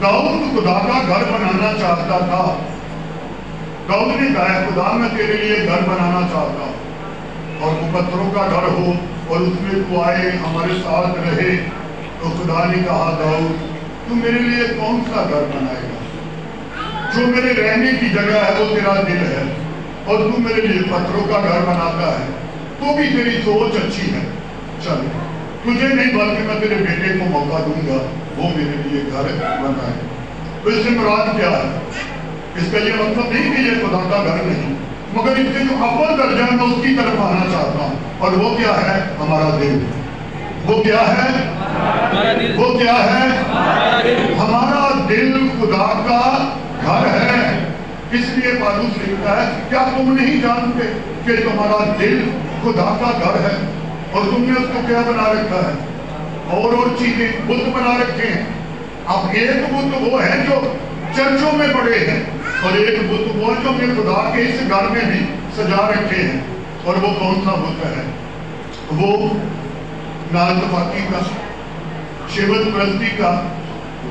داؤد خدا کا گھر بنانا چاہتا تھا. داؤد نے کہا خدا میں تیرے لیے گھر بنانا چاہتا ہوں اور وہ پتھروں کا گھر ہو اور اس میں تو آئے ہمارے ساتھ رہے. تو خدا نے کہا داؤد تو میرے لیے کون سا گھر بنائے گا؟ جو میرے رہنے کی جگہ ہے وہ تیرا دل ہے, اور تو میرے لیے پتھروں کا گھر بناتا ہے. تو بھی تیری سوچ اچھی ہے, چل تجھے نہیں بلکہ میں تیرے بیٹے کو موقع دوں گا وہ میرے لیے گھر بنائے. تو اس سے مراد کیا ہے؟ اس کا یہ مطلب نہیں کہ یہ خدا کا گھر نہیں, مگر اس سے جو اول درجہ ہے میں اس کی طرف آنا چاہتا ہوں, اور وہ کیا ہے؟ ہمارا دل. وہ کیا ہے؟ وہ کیا ہے؟ ہمارا دل خدا کا گھر ہے. اس لیے پالوس لکھتا ہے کیا تم نہیں جانتے کہ تمہارا دل خدا کا گھر ہے اور تم نے اس کو کیا بنا رکھا ہے؟ اور چیزیں بت بنا رکھے ہیں. اب ایک بت وہ ہے جو چرچوں میں پڑے ہیں, اور ایک بت وہ جو ہم نے خدا کے اس گھر میں بھی سجا رکھے ہیں. اور وہ کون سا بت ہے؟ وہ نااتفاقی کا, شیوت پرستی کا,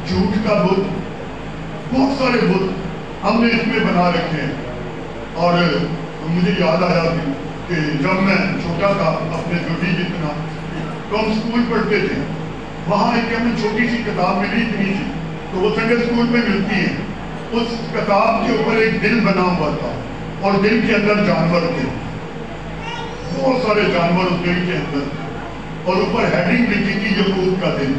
جھوٹ کا بت, بہت سارے بت ہم نے اس میں بنا رکھے ہیں. اور مجھے یاد آیا کہ جب میں چھوٹا تھا اپنے جو بھی جتنا تو ہم اسکول پڑھتے تھے, وہاں ایک ہمیں چھوٹی سی کتاب ملی اتنی سی, تو وہ سنڈے اسکول میں ملتی ہے. اس کتاب کے اوپر ایک دل بنا ہوا تھا اور دل کے اندر جانور تھے, بہت سارے جانور اس دل کے اندر, اور اوپر ہیڈنگ لکھی تھی یعقوب کا دل.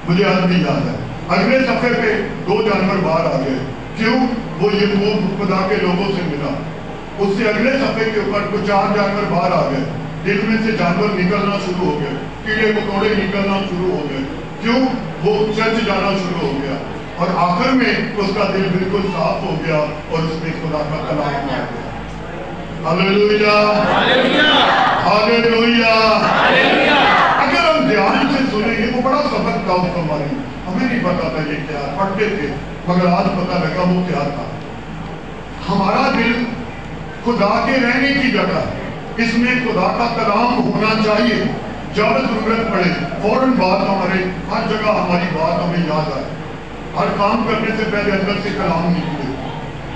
مجھے آج بھی یاد ہے. اگلے صفحے پہ 2 جانور باہر آ گئے. کیوں؟ وہ یعقوب خدا کے لوگوں سے ملا. اس سے اگلے صفحے کے اوپر کچھ 4 جانور باہر آ گئے. دل میں سے جانور نکلنا شروع ہو گئے, کیڑے مکوڑے نکلنا شروع ہو گئے. کیوں؟ وہ چرچ جانا شروع ہو گیا, اور آخر میں اس کا دل بالکل صاف ہو گیا اور اس میں خدا کا کلام آ گیا. ہاللیلویا ہاللیلویا. اگر ہم دھیان سے سنیں گے, وہ بڑا سبق تھا اس ہماری, ہمیں نہیں پتا تھا یہ کیا, پڑھتے تھے مگر آج پتا لگا وہ کیا تھا. ہمارا دل خدا کے رہنے کی جگہ, اس میں خدا کا کلام ہونا چاہیے. جب ضرورت پڑے فوراً بات ہمارے ہر جگہ ہماری بات ہمیں یاد آئے. ہر کام کرنے سے پہلے اندر سے کلام نکلے.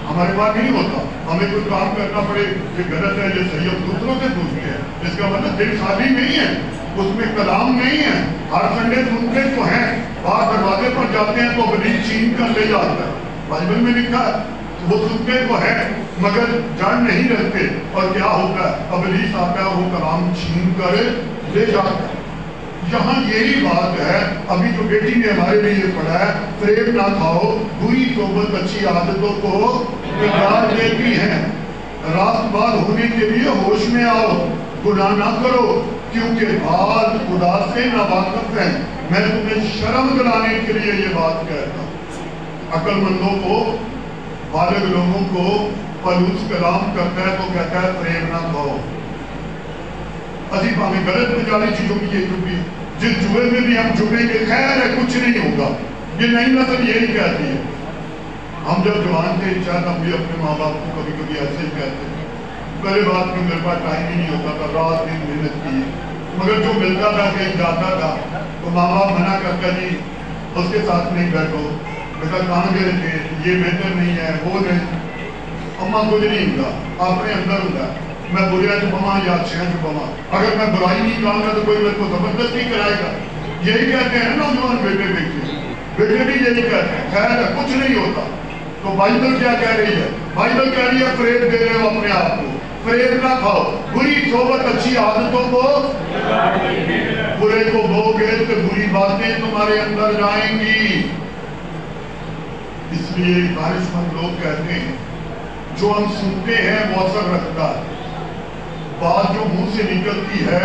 ہمارے پاس نہیں ہوتا, ہمیں کوئی کام کرنا پڑے یہ غلط ہے یہ صحیح, ہم دوسروں سے پوچھتے ہیں. اس کا مطلب دل خالی نہیں ہے, اس میں کلام نہیں ہے. ہر سنڈے سنتے تو ہیں, باہر دروازے پر جاتے ہیں تو ابلیس چھین کر لے جاتا ہے. بائبل میں لکھا ہے وہ سنتے تو ہیں مگر جڑ نہیں رہتے, اور کیا ہوتا ہے؟ ابلیس آتا ہے وہ کلام چھین کر لے جاتا ہے. یہاں یہی بات ہے. ابھی جو بیٹی نے ہمارے لیے پڑھا ہے, فریب نہ کھاؤ, بری صحبت اچھی عادتوں کو بگاڑ دیتی ہے. راست باز ہونے کے لیے ہوش میں آؤ, گناہ نہ کرو کیونکہ بعض خدا سے ناواقف ہیں. میں تمہیں شرم دلانے کے لیے یہ بات کہتا ہوں. عقل مندوں کو, بالغ لوگوں کو پالوس کلام کرتا ہے تو کہتا ہے فریب نہ کھاؤ. عزیز ہمیں غلط بجالی چیزوں کی یہ چکی, جس جوئے میں بھی ہم جڑیں گے خیر ہے کچھ نہیں ہوگا. یہ نئی نسل یہی کہتی ہے. ہم جب جوان تھے شاید ہم بھی اپنے ماں باپ کو کبھی کبھی ایسے ہی کہتے ہیں, पहले बात में मेरे पास टाइम ही नहीं होता था, रात दिन मेहनत की है, मगर जो मिलता था कहीं जाता था तो माँ बाप मना करता जी उसके साथ नहीं बैठो, बेटा कहाँ गए थे, ये बेहतर नहीं है, वो नहीं। अम्मा कुछ नहीं होगा, अपने अंदर होगा, मैं बुरे छुपा या अच्छे छुपा, अगर मैं बुराई नहीं कहूँगा तो कोई मेरे को जबरदस्ती कराएगा। यही कहते हैं नौजवान बेटे बेटे भी यही कहते हैं, खैर कुछ नहीं होता। तो बाइबल क्या कह रही है? बाइबल कह रही है फरेब दे रहे हो अपने आप को, फरेब ना खाओ, बुरी सोबत अच्छी आदतों को, बुरे को बोगे तो बुरी बातें तुम्हारे अंदर जाएंगी। इसलिए दानिशमंद लोग कहते हैं जो हम सुनते हैं वो असर रखता है, बात जो मुंह से निकलती है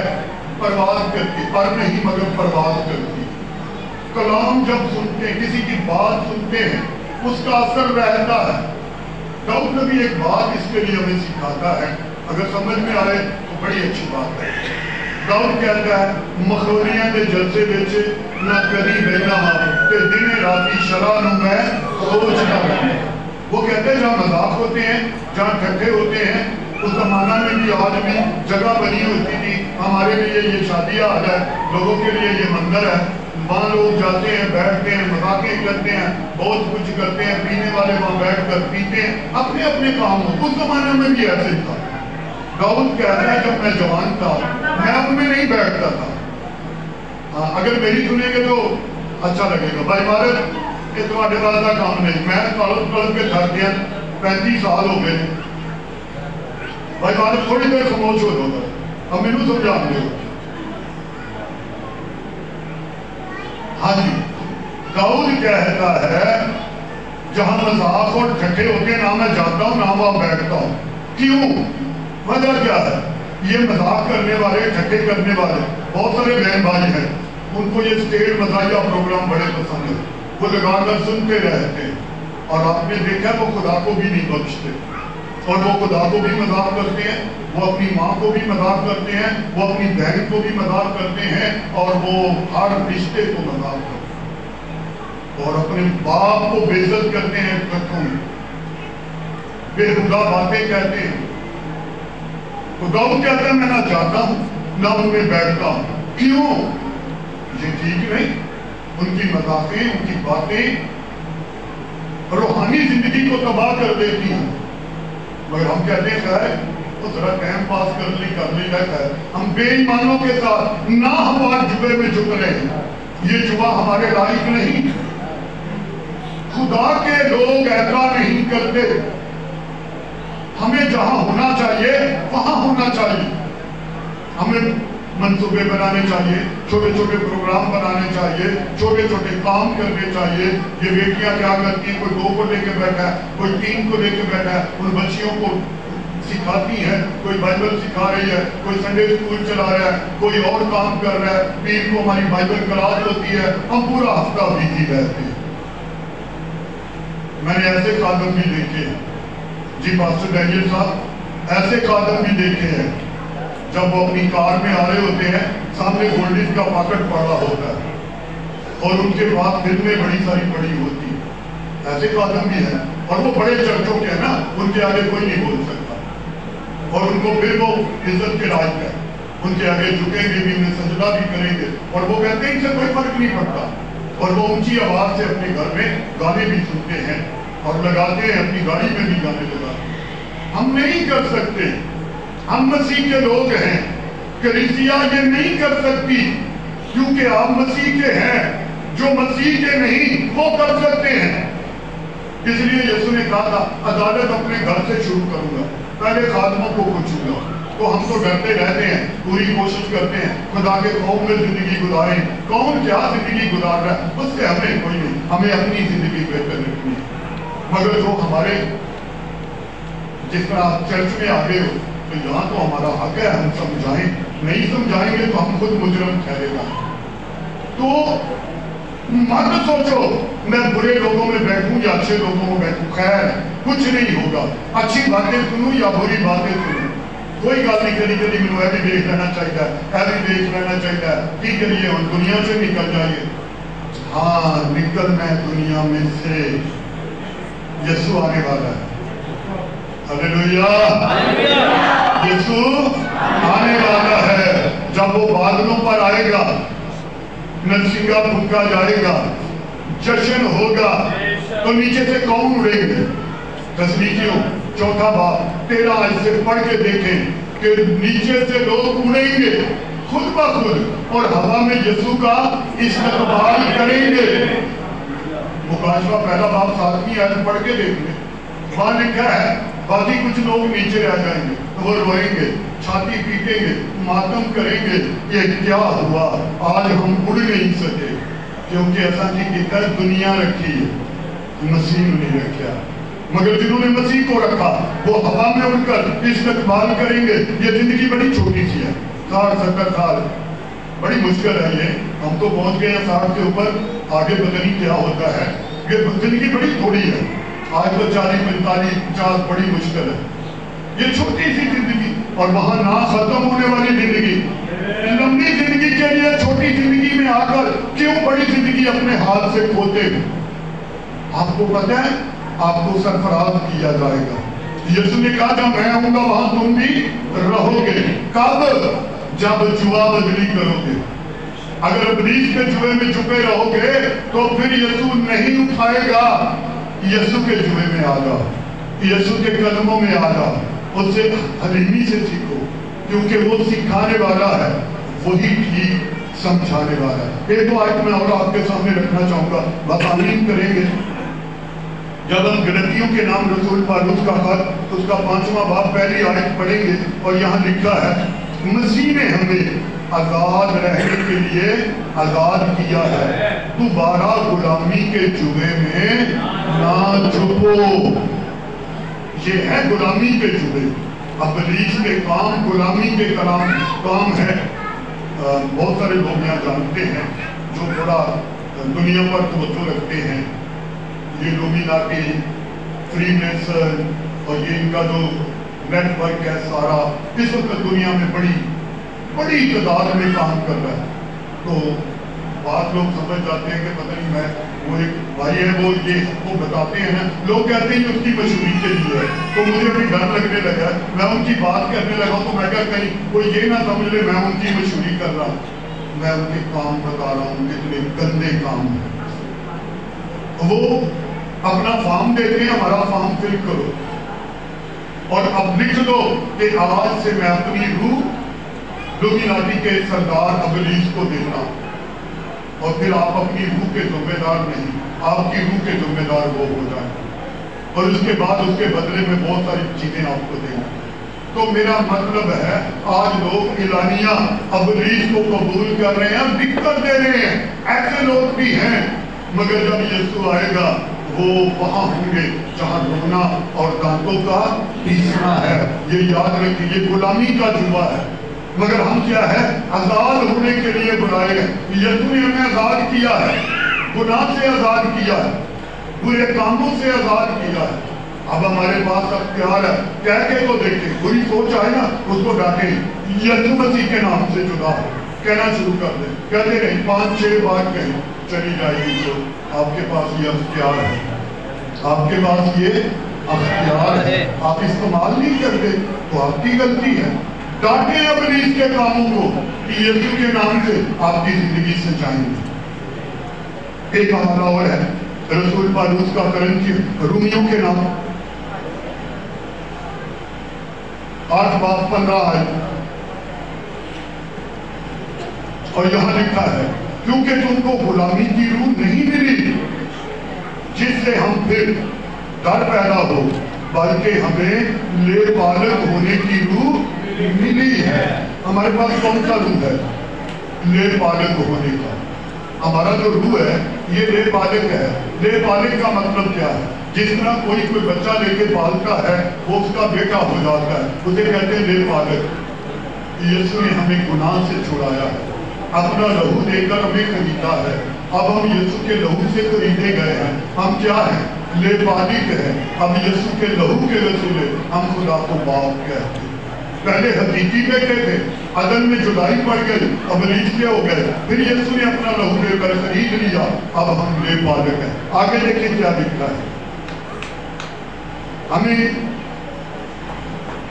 परवाज करती, पर नहीं मगर परवाज करती। कलाम जब सुनते हैं, किसी की बात सुनते हैं, उसका असर रहता है। दाऊद नबी एक बात इसके लिए हमें सिखाता है, अगर समझ में आए तो बड़ी अच्छी बात है। दाऊद कहता है मखौरियां दे जलसे बेच ना कदी बहना ते दिन राती शराब मैं सोचना। वो कहते हैं जहाँ मजाक होते हैं, जहाँ ठट्ठे होते हैं, उस जमाना में भी आज भी जगह बनी होती थी। हमारे लिए ये शादियाँ है, लोगों के लिए ये मंदिर है, वहाँ लोग जाते हैं, बैठते हैं, मजाकें करते हैं, बहुत कुछ करते हैं, पीने वाले वहाँ बैठ कर पीते हैं, अपने अपने काम हो। उस जमाने में भी ऐसे था। दाऊद कहता है जब मैं जवान था मैं उनमें नहीं बैठता था। हाँ, अगर मेरी सुनेंगे तो अच्छा लगेगा। भाई भारत ये तुम्हारे पास का काम नहीं, मैं तड़प तड़प के थक गया, 35 साल हो गए। भाई भारत थोड़ी देर खामोश हो जाओ, अब मैनू समझा दो। हाँ जी, दाऊद कहता है जहां मजाक और ठट्ठे होते हैं ना मैं जाता हूँ ना वहां बैठता हूँ। क्यों? वजह क्या है? ये मजाक करने वाले, ठट्ठे करने वाले बहुत सारे बहन भाई हैं, उनको ये स्टेज मजाकिया प्रोग्राम बड़े पसंद है, वो लगाकर सुनते रहते हैं। और आपने देखा वो खुदा को भी नहीं बख्शते, और वो खुदा को भी मजाक करते हैं, वो अपनी माँ को भी मजाक करते हैं, वो अपनी बहन को भी मजाक करते हैं, और वो हर रिश्ते को मजाक करते हैं, और अपने बाप को बेइज्जत करते हैं, कथों में बेहुदा बातें कहते हैं। तो दाऊद कहता है मैं ना जाता हूँ ना उनमें बैठता हूँ। क्यों? ये ठीक नहीं। उनकी मजाकें, उनकी बातें रूहानी जिंदगी को तबाह कर देती हैं। मगर हम कहते हैं खैर तो जरा टाइम पास कर ली है। हम बेईमानों के साथ ना हमारे जुबे में झुक रहे हैं, ये जुबा हमारे लायक नहीं। खुदा के लोग ऐसा नहीं करते। हमें जहां होना चाहिए वहां होना चाहिए। हमें मंसूबे बनाने चाहिए, छोटे छोटे प्रोग्राम बनाने चाहिए, छोटे छोटे काम करने चाहिए। ये बेटियां क्या करती हैं, कोई 2 को लेके बैठा है, कोई 3 को लेके बैठा है, उन बच्चियों को सिखाती है, कोई बाइबल सिखा रही है, कोई संडे स्कूल चला रहा है, कोई और काम कर रहा है, पीर को हमारी बाइबल क्लास होती है, हम पूरा हफ्ता बीती रहते हैं। मैंने ऐसे खादम भी देखे हैं जी, पास्टर डैनियल साहब, ऐसे खादम भी देखे हैं जब वो अपनी कार में आ रहे होते हैं, सामने गोल्डिस का पॉकेट पड़ा होता है और उनके पास फिल्में बड़ी सारी पड़ी होती है। ऐसे खादम भी हैं, और वो बड़े चर्चों के हैं ना, उनके आगे कोई नहीं बोल सकता, और उनको फिर वो इज्जत के लायक है, उनके आगे झुकेंगे भी, उन्हें सजदा भी करेंगे, और वो कहते हैं इनसे कोई फर्क नहीं पड़ता। और वो ऊंची आवाज से अपने घर में गाने भी सुनते हैं और लगाते हैं, अपनी गाड़ी में भी गाने लगाते हैं। हम नहीं कर सकते, हम मसीह के लोग हैं। कलीसिया ये नहीं कर सकती क्योंकि आप मसीह के हैं। जो मसीह के नहीं वो कर सकते हैं। इसलिए यीशु ने कहा था अदालत अपने घर से शुरू करूंगा, पहले खादमों को पूछूंगा। तो हम तो डरते रहते हैं, पूरी कोशिश करते हैं खुदा के खौफ में जिंदगी गुजारें। कौन क्या जिंदगी गुजार रहा है उससे हमें कोई नहीं, हमें अपनी जिंदगी बेहतर रखनी है। मगर जो हमारे जिस तरह आप चर्च में आ गए हो तो यहाँ तो हमारा हक है, हम समझाएं, नहीं समझाएंगे तो हम खुद मुजरम ठहरेगा। तो मत सोचो मैं बुरे लोगों में बैठूं या अच्छे लोगों में बैठूं, खैर कुछ नहीं होगा। अच्छी बातें सुनूं या बुरी बातें सुनूं, कोई गल नहीं। कभी कभी मैं भी देख लेना चाहिए, भी देख लेना चाहिए। की करिए हम दुनिया से निकल जाइए। हाँ, निकलना है दुनिया में से। यीशु आने वाला है, हालेलुया। यीशु आने वाला है। जब वो बादलों पर आएगा, नरसिंगा फूंका जाएगा, जश्न होगा, तो नीचे से कौन उड़ेंगे? तस्लीकियों 4 बाब 13 आज से पढ़ के देखें कि नीचे से लोग उड़ेंगे खुद ब खुद और हवा में यीशु का इस्तकबाल करेंगे। मुकाशवा 1 बाब 7वीं आयत पढ़ के देखेंगे, वहां लिखा है बाकी कुछ लोग नीचे रह जाएंगे, तो वो रोएंगे, छाती पीटेंगे, मातम करेंगे, ये क्या हुआ, आज हम उड़ नहीं सके, क्योंकि ऐसा नहीं कि दुनिया रखी है, मसीह ने नहीं रखा, मगर जिन्होंने मसीह को रखा वो हवा में उड़कर इस्तकबाल करेंगे। ये जिंदगी बड़ी छोटी सी है, 60-70 साल, बड़ी मुश्किल है ये। हम तो पहुंच गए हैं 60 के ऊपर, आगे पता नहीं क्या होता है। ये जिंदगी बड़ी थोड़ी है, आज तो 40-45-50 बड़ी मुश्किल है। ये छोटी सी जिंदगी और वहां ना खत्म होने वाली जिंदगी, लंबी जिंदगी के लिए छोटी जिंदगी में आकर क्यों बड़ी जिंदगी अपने हाथ से खोते हैं? आपको पता है आपको सरफराज किया जाएगा। यीशु ने कहा जब मैं आऊंगा वहां तुम भी रहोगे। कब? जब जुआ बदली करोगे। अगर इब्लीस के जुए में छुपे रहोगे तो फिर यीशु नहीं उठाएगा। यीशु के जुए में आ जाओ, यीशु के कदमों में आ जाओ, उससे हलीमी से सीखो, क्योंकि वो सिखाने वाला है, वही ठीक समझाने वाला है। एक तो आज मैं और आपके सामने रखना चाहूंगा, बात आमीन करेंगे। जब हम गलतियों के नाम रसूल पौलुस का खत उसका 5वां बाब पहली आयत पढ़ेंगे और यहाँ लिखा है मसीह ने हमें आजाद रहने के लिए आजाद किया है, दोबारा गुलामी के जुए में ना छुपो। ये है गुलामी के जुए। अब इब्लीस के काम गुलामी के काम है। बहुत सारे लोग यहाँ जानते हैं जो थोड़ा दुनिया पर तवज्जो रखते हैं, ये लुमिनाटी, फ्रीमेसन और ये इनका जो नेटवर्क है सारा, इस वक्त दुनिया में बड़ी तादाद में काम कर रहा है। तो बात लोग समझ जाते हैं कि पता नहीं, मैं वो एक भाई है वो ये सबको बताते हैं ना, लोग कहते हैं कि उसकी मशहूरी के लिए है, तो मुझे भी डर लगने लगा। मैं उनकी बात करने लगा तो मैं क्या कहीं कोई ये ना समझ ले मैं उनकी मशहूरी कर रहा हूँ। मैं उनके काम बता रहा हूँ, कितने गंदे काम है। वो अपना फॉर्म देते हैं, हमारा फॉर्म फिल करो और अब लिख दो कि आज से मैं अपनी रूह लुमिनाटी के सरदार इब्लीस को देता हूं। और फिर आप अपनी रूह के जिम्मेदार नहीं, आपकी रूह के जिम्मेदार वो हो जाए और उसके बाद उसके बदले में बहुत सारी चीजें आपको देंगे। तो मेरा मतलब है आज लोग इलानिया इब्लीस को कबूल कर रहे हैं, लिख कर दे रहे हैं, ऐसे लोग भी हैं। मगर जब यीशु आएगा वो वहां होंगे जहां रोना और दांतों का पीसना है। ये याद रखिए, ये गुलामी का जुआ है। मगर हम क्या है, आजाद होने के लिए बुलाए हैं। यीशु ने हमें आजाद किया है, गुनाह से आजाद किया है, बुरे कामों से आजाद किया है। अब हमारे पास अख्तियार है, कह के तो देखे, बुरी सोच आए ना उसको डांटे, यीशु मसीह के नाम से जुदा हो, कहना शुरू कर दे, कहते नहीं 5-6 बार कहें चली जाएगी। तो आपके पास ये अख्तियार है, आपके पास ये अख्तियार है, आप इस्तेमाल नहीं करते तो आपकी गलती है। डांटे इब्लीस के कामों को कि यीशु के नाम से आपकी जिंदगी से जाएंगे। एक हवाला और है रसूल पौलुस का करंथियों रूमियों के नाम 8 बाब 15 आयत, और यहां लिखा है क्योंकि तुमको गुलामी की रूह नहीं मिली जिससे हम फिर डर पैदा हो, बल्कि हमें ले बालक होने की रूह मिली है। हमारे पास कौन सा रूह है? ले बालक होने का। हमारा जो रूह है ये ले बालक है। ले बालक का मतलब क्या है? जिस तरह कोई बच्चा लेके पालता है वो उसका बेटा हो जाता है, उसे कहते हैं ले बालक। यीशु ने हमें गुनाह से छुड़ाया है, अपना लहू देकर हमें खरीदा है। अब हम यीशु के लहू से खरीदे गए हैं। हम क्या हैं? ले बालिक है। अब यीशु के लहू के वसीले हम खुदा को बाप कहते हैं। पहले हकीकी बेटे थे, अदन में जुदाई पड़ गई, अब रिश्ते हो गए, फिर यीशु ने अपना लहू देकर खरीद लिया, अब हम ले बालक हैं। आगे देखिए क्या लिखा है। हमें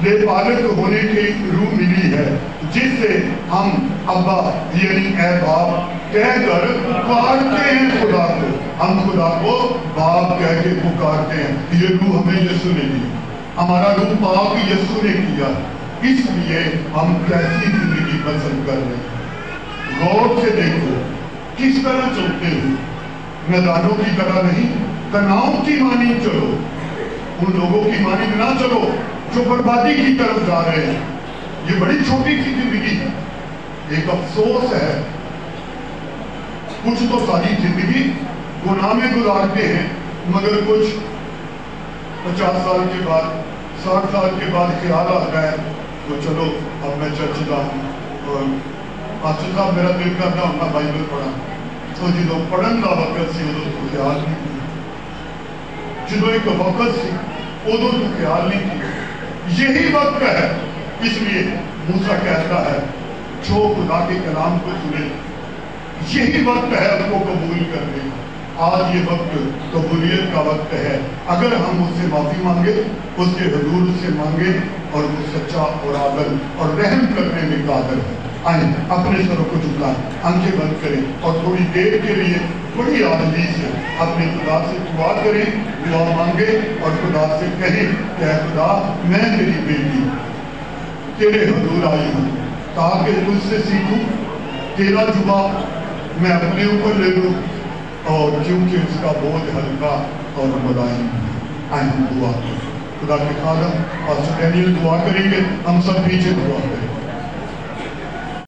ले पालक होने की रूह मिली है, जिससे हम अब्बा यानी ऐ बाप कहकर पुकारते हैं खुदा को। हम खुदा को बाप कह के पुकारते हैं। ये रूह हमें यीशु ने दी, हमारा रूह पाक यीशु ने किया, इसलिए हम कैसी जिंदगी पसंद कर रहे हैं। गौर से देखो किस तरह चलते हो, मैदानों की तरह नहीं, तनाव की मानी चलो, उन लोगों की मानी ना चलो जो बर्बादी की तरफ जा रहे हैं। ये बड़ी छोटी सी जिंदगी है। एक अफसोस है, कुछ तो सारी जिंदगी गुनाह में गुजारते हैं, मगर कुछ 50 साल के बाद 60 साल के बाद ख्याल आता है तो चलो अब मैं चर्च जाऊँ और पास्टर साहब मेरा दिल करना होना बाइबल पढ़ा, तो जो पढ़न का वक्त से उदो तो ख्याल नहीं किया, जो एक वक्त से उदो तो ख्याल नहीं किया। यही वक्त है, इसलिए मूसा कहता है जो खुदा के कलाम को सुने, यही वक्त है उसको कबूल करने का। आज ये वक्त कबूलियत का वक्त है। अगर हम उससे माफी मांगे, उसके हुजूर से मांगे, और वो सच्चा और आदल और रहम करने में कादिर है। आए अपने सरों को झुकाएं, आंखें बंद करें और थोड़ी देर के लिए बड़ी आदमी से अपने खुदा से दुआ करें, दुआ मांगे और खुदा से कहें कि खुदा मैं तेरी बेटी तेरे हुजूर आई हूँ, ताकि तुझसे सीखूं, तेरा जुबा मैं अपने ऊपर ले लूँ, और क्योंकि उसका बोझ हल्का और मुलायम है। आए हम दुआ करें। खुदा के खादम और डैनियल दुआ करेंगे, हम सब पीछे दुआ करें।